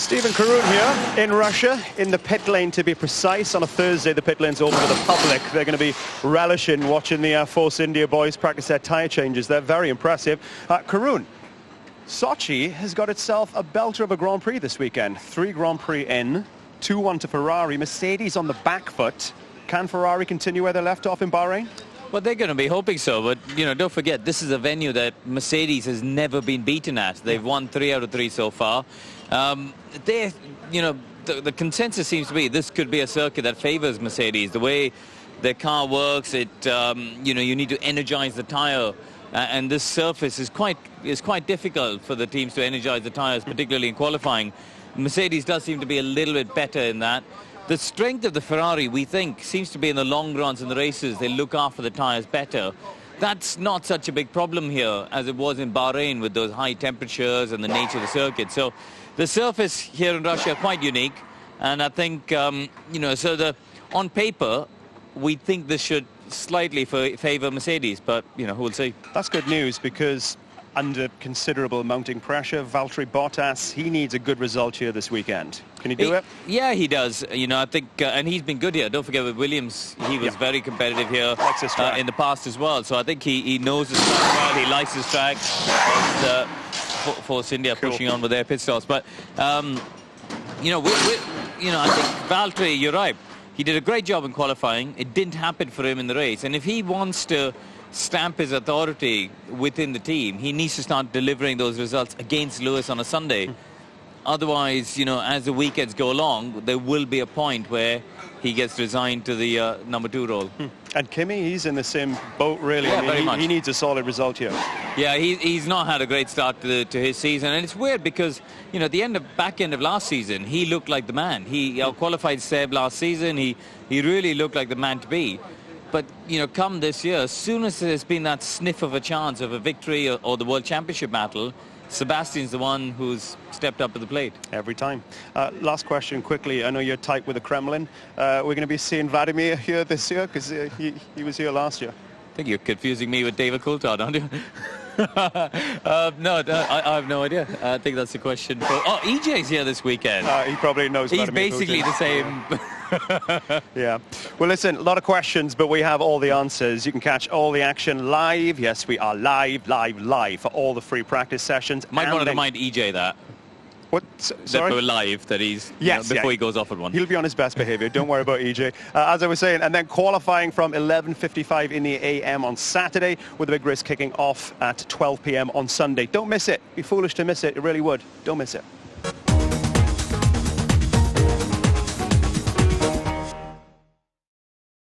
Stephen Karun here in Russia, in the pit lane to be precise. On a Thursday, the pit lane's open to the public. They're going to be relishing watching the Force India boys practice their tyre changes. They're very impressive. Karun, Sochi has got itself a belter of a Grand Prix this weekend. 3 Grand Prix in, 2-1 to Ferrari. Mercedes on the back foot. Can Ferrari continue where they left off in Bahrain? Well, they're going to be hoping so, but, don't forget, this is a venue that Mercedes has never been beaten at. They've won 3 out of 3 so far. The consensus seems to be this could be a circuit that favors Mercedes. The way their car works, you need to energize the tire, and this surface is quite difficult for the teams to energize the tires, particularly in qualifying. Mercedes does seem to be a little bit better in that. The strength of the Ferrari, we think, seems to be in the long runs and the races. They look after the tyres better. That's not such a big problem here as it was in Bahrain with those high temperatures and the nature of the circuit. So the surface here in Russia quite unique. And I think, on paper, we think this should slightly favour Mercedes. But, we'll see. That's good news because under considerable mounting pressure, Valtteri Bottas, he needs a good result here this weekend. Can he do it? Yeah, he does. I think, and he's been good here. Don't forget with Williams, he was very competitive here in the past as well. So I think he knows his track well. He likes his track. And, Force India pushing on with their pit stops. But, I think Valtteri, you're right. He did a great job in qualifying. It didn't happen for him in the race. And if he wants to stamp his authority within the team, he needs to start delivering those results against Lewis on a Sunday. Otherwise, as the weekends go along, there will be a point where he gets resigned to the number 2 role. And Kimi, he's in the same boat, really. Yeah, I mean, he needs a solid result here. Yeah, he's not had a great start to his season, and it's weird because, at the back end of last season, he looked like the man. He qualified Seb last season. He really looked like the man to be. But, come this year, as soon as there's been that sniff of a chance of a victory or the World Championship battle, Sebastian's the one who's stepped up to the plate. Every time. Last question quickly. I know you're tight with the Kremlin. We're going to be seeing Vladimir here this year because he was here last year. I think you're confusing me with David Coulthard, aren't you? No, I have no idea. I think that's the question. EJ's here this weekend. He probably knows. He's basically the same. Yeah. Well, listen, a lot of questions, but we have all the answers. You can catch all the action live. Yes, we are live for all the free practice sessions. Might want to remind EJ that. What? That we're live, that he's, before he goes off at one. He'll be on his best behaviour. Don't worry about EJ. As I was saying, and then qualifying from 11:55 in the AM on Saturday, with the big race kicking off at 12 p.m. on Sunday. Don't miss it. Be foolish to miss it. You really would. Don't miss it.